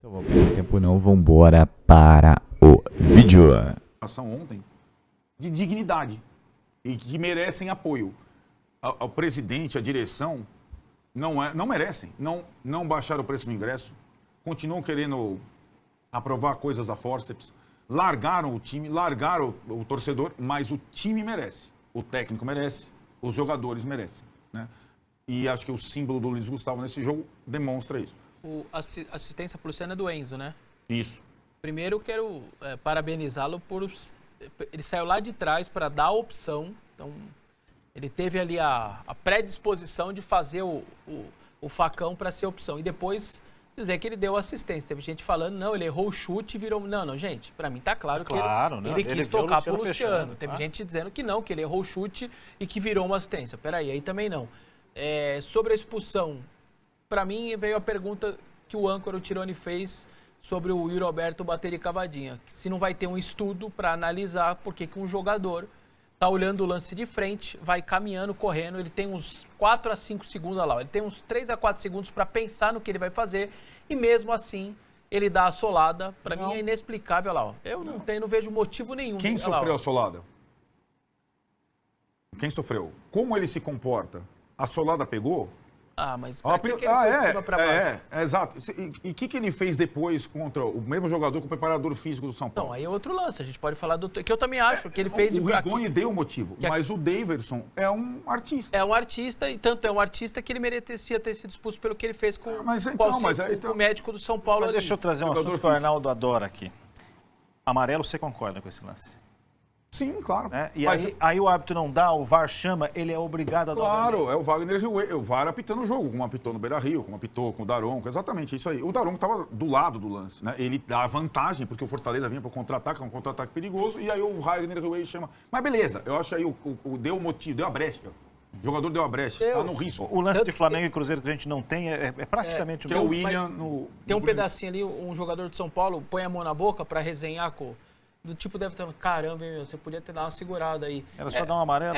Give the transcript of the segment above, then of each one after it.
Então vamos perder tempo não, vambora para o vídeo. Ontem de dignidade e que merecem apoio. O presidente, a direção não merecem, não baixaram o preço do ingresso, continuam querendo aprovar coisas a fórceps, largaram o time, largaram o torcedor, mas o time merece, o técnico merece, os jogadores merecem, né? E acho que o símbolo do Luiz Gustavo nesse jogo demonstra isso. Assistência pro Luciano é do Enzo, né? Isso. Primeiro eu quero parabenizá-lo por... Ele saiu lá de trás para dar a opção, então ele teve ali a predisposição de fazer o facão para ser opção. E depois dizer que ele deu assistência. Teve gente falando, não, ele errou o chute e virou... Não, gente, para mim tá claro que ele quis tocar pro Luciano. Teve gente dizendo que não, que ele errou o chute e que virou uma assistência. Peraí, aí também não. Sobre a expulsão, para mim veio a pergunta que o âncora, o Tironi, fez sobre o Yuri Alberto bater de cavadinha. Se não vai ter um estudo para analisar por que um jogador tá olhando o lance de frente, vai caminhando, correndo, ele tem uns 4 a 5 segundos, olha lá, ele tem uns 3 a 4 segundos para pensar no que ele vai fazer e mesmo assim ele dá a solada. Para mim é inexplicável, olha lá, ó. Eu não vejo motivo nenhum. Quem sofreu a solada? Quem sofreu? Como ele se comporta? A solada pegou? Mas pra que ele foi de cima pra baixo? Exato. E o que ele fez depois contra o mesmo jogador com o preparador físico do São Paulo? Não, aí é outro lance. A gente pode falar do... Que eu também acho que ele fez... O Rigoni deu o motivo, mas o Daverson é um artista. É um artista, e tanto é um artista que ele merecia ter sido expulso pelo que ele fez com o médico do São Paulo. Mas deixa eu trazer um assunto que o Arnaldo adora aqui. Amarelo, você concorda com esse lance? Sim, claro. E aí o árbitro não dá, o VAR chama, ele é obrigado a dar. Claro, é o Wagner Riuê, o VAR apitando o jogo, como apitou no Beira-Rio, como apitou com o Daronco, exatamente isso aí. O Daronco estava do lado do lance, né? Ele dá vantagem, porque o Fortaleza vinha para o contra-ataque, é um contra-ataque perigoso, e aí o Wagner Riuê chama. Mas beleza, eu acho aí deu o motivo, deu a brecha. O jogador deu a brecha, tá no risco. O lance de Flamengo e Cruzeiro que a gente não tem é praticamente o mesmo. Que é o William Tem um pedacinho ali, um jogador de São Paulo põe a mão na boca para resenhar com... Do tipo, deve estar, caramba, meu, você podia ter dado uma segurada aí. Era só dar um amarelo?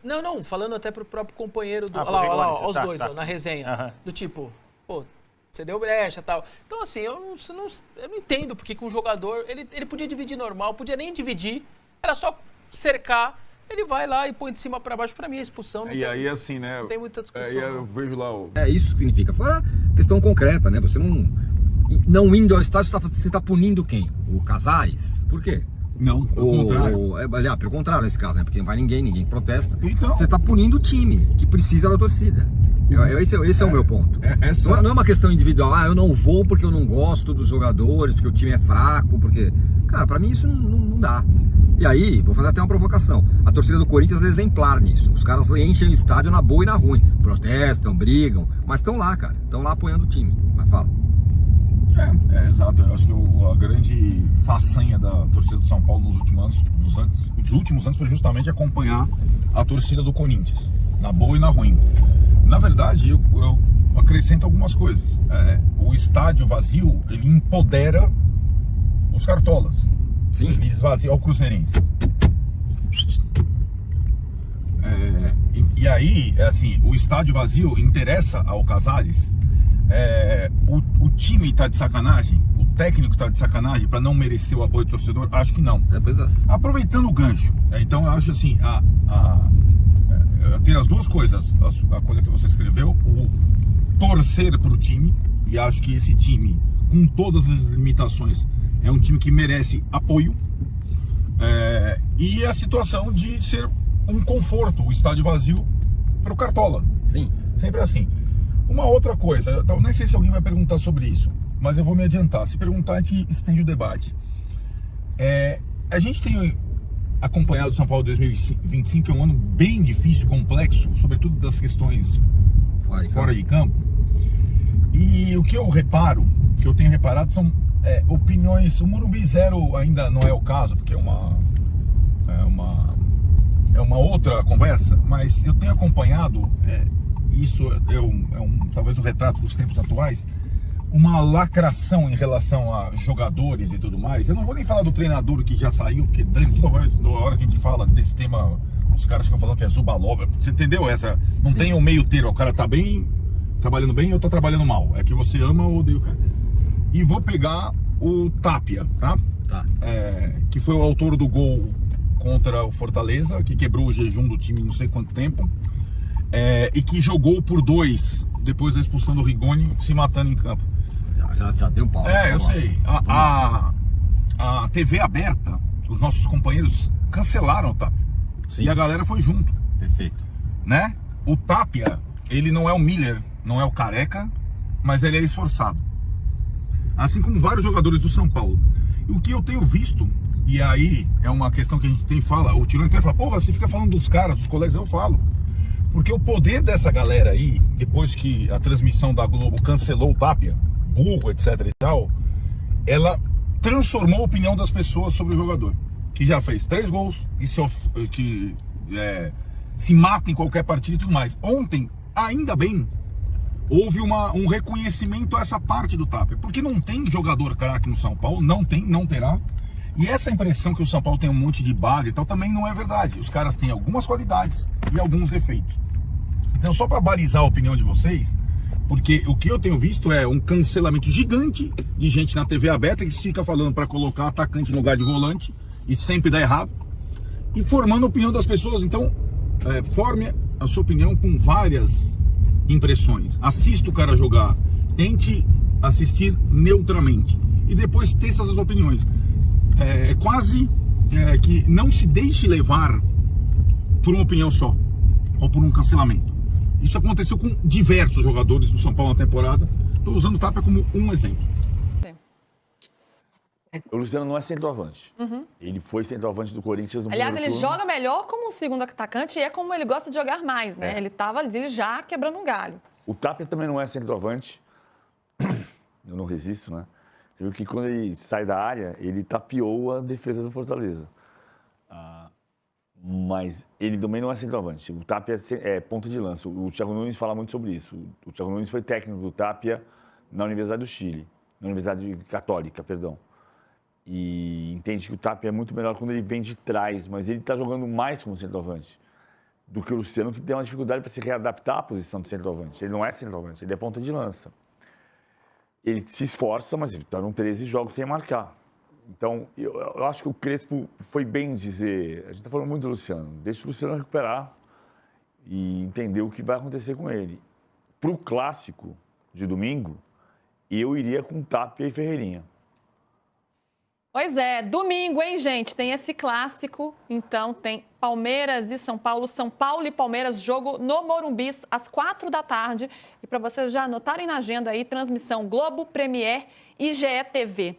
Não, falando até pro próprio companheiro do... Olha lá, os dois, ó, na resenha. Do tipo, pô, você deu brecha e tal. Então, assim, eu não entendo porque que um jogador, ele podia dividir normal, podia nem dividir, era só cercar, ele vai lá e põe de cima para baixo. Para mim, a expulsão E aí, assim, né? Não tem muita discussão. Eu vejo lá o... Isso significa, fora questão concreta, né? Você não indo ao estádio, você está punindo quem? O Casares? Por quê? Não, pelo contrário. Pelo contrário nesse caso, né? Porque não vai ninguém protesta. Então... Você está punindo o time, que precisa da torcida. Esse é o meu ponto. Não é uma questão individual, eu não vou porque eu não gosto dos jogadores, porque o time é fraco, porque... Cara, pra mim isso não dá. E aí, vou fazer até uma provocação. A torcida do Corinthians é exemplar nisso. Os caras enchem o estádio na boa e na ruim. Protestam, brigam, mas estão lá, cara. Estão lá apoiando o time. Mas fala. Exato. Eu acho que a grande façanha da torcida do São Paulo nos últimos anos foi justamente acompanhar a torcida do Corinthians, na boa e na ruim. Na verdade, eu acrescento algumas coisas. O estádio vazio, ele empodera os cartolas. Sim. Ele esvazia o cruzeirense. E aí, assim, o estádio vazio interessa ao Casares. O time tá de sacanagem, o técnico tá de sacanagem para não merecer o apoio do torcedor? Acho que não. Pois é. Aproveitando o gancho, então eu acho assim, tem as duas coisas, a coisa que você escreveu, o torcer pro time, e acho que esse time, com todas as limitações, é um time que merece apoio, e a situação de ser um conforto, o estádio vazio pro Cartola. Sim. Sempre assim. Uma outra coisa, eu nem sei se alguém vai perguntar sobre isso, mas eu vou me adiantar. Se perguntar, a gente estende o debate. A gente tem acompanhado o São Paulo 2025, que é um ano bem difícil, complexo, sobretudo das questões fora de campo. E o que eu tenho reparado são opiniões. O Morumbi Zero ainda não é o caso, porque é uma outra conversa, mas eu tenho acompanhado... Isso talvez o retrato dos tempos atuais, uma lacração em relação a jogadores e tudo mais. Eu não vou nem falar do treinador que já saiu, porque toda hora que a gente fala desse tema, os caras ficam falando que é Zubalov. Você entendeu? Não tem um meio termo, o cara tá bem, trabalhando bem ou tá trabalhando mal. É que você ama ou odeia o cara. e vou pegar o Tapia, tá? Tá. Que foi o autor do gol contra o Fortaleza, que quebrou o jejum do time não sei quanto tempo, e que jogou por 2 depois da expulsão do Rigoni, se matando em campo. Já deu pau. Eu sei. A TV aberta, os nossos companheiros cancelaram o Tapia. Sim. E a galera foi junto, Perfeito. né? O Tapia, ele não é o Miller, não é o Careca, mas ele é esforçado. Assim como vários jogadores do São Paulo. E o que eu tenho visto, e aí é uma questão que a gente fala, o Tirone até fala, porra, você fica falando dos caras, dos colegas, eu falo. Porque o poder dessa galera aí, depois que a transmissão da Globo cancelou o Tapia, burro, etc e tal, ela transformou a opinião das pessoas sobre o jogador, que já fez 3 gols e se mata em qualquer partida e tudo mais. Ontem, ainda bem, houve um reconhecimento a essa parte do Tapia, porque não tem jogador craque no São Paulo, não tem, não terá. E essa impressão que o São Paulo tem um monte de bag e tal, também não é verdade. Os caras têm algumas qualidades e alguns defeitos. Então, só para balizar a opinião de vocês, porque o que eu tenho visto é um cancelamento gigante de gente na TV aberta que fica falando para colocar atacante no lugar de volante e sempre dá errado, e formando a opinião das pessoas. Então, forme a sua opinião com várias impressões. Assista o cara jogar, tente assistir neutralmente e depois teste essas opiniões. Quase que não se deixe levar por uma opinião só ou por um cancelamento. Isso aconteceu com diversos jogadores do São Paulo na temporada. Estou usando o Tapia como um exemplo. O Luciano não é centroavante. Ele foi centroavante do Corinthians no Aliás, primeiro ele turno. joga melhor como um segundo atacante e é como ele gosta de jogar mais, né? Ele estava ali já quebrando um galho. O Tapia também não é centroavante. Eu não resisto, né? Você viu que quando ele sai da área, ele tapeou a defesa do Fortaleza. Mas ele também não é centroavante. O Tapia é ponta de lança. O Thiago Nunes fala muito sobre isso. O Thiago Nunes foi técnico do Tapia na Universidade do Chile. Na Universidade Católica, perdão. E entende que o Tapia é muito melhor quando ele vem de trás, mas ele está jogando mais como centroavante do que o Luciano, que tem uma dificuldade para se readaptar à posição de centroavante. Ele não é centroavante, ele é ponta de lança. Ele se esforça, mas ele está num 13 jogos sem marcar. Então, eu acho que o Crespo foi bem dizer... A gente está falando muito do Luciano. Deixa o Luciano recuperar e entender o que vai acontecer com ele. Para o clássico de domingo, eu iria com Tapia e Ferreirinha. Pois é, domingo, hein, gente? Tem esse clássico, então tem Palmeiras e São Paulo e Palmeiras, jogo no Morumbi, às 4h. E para vocês já anotarem na agenda aí, transmissão Globo, Premier e GE TV.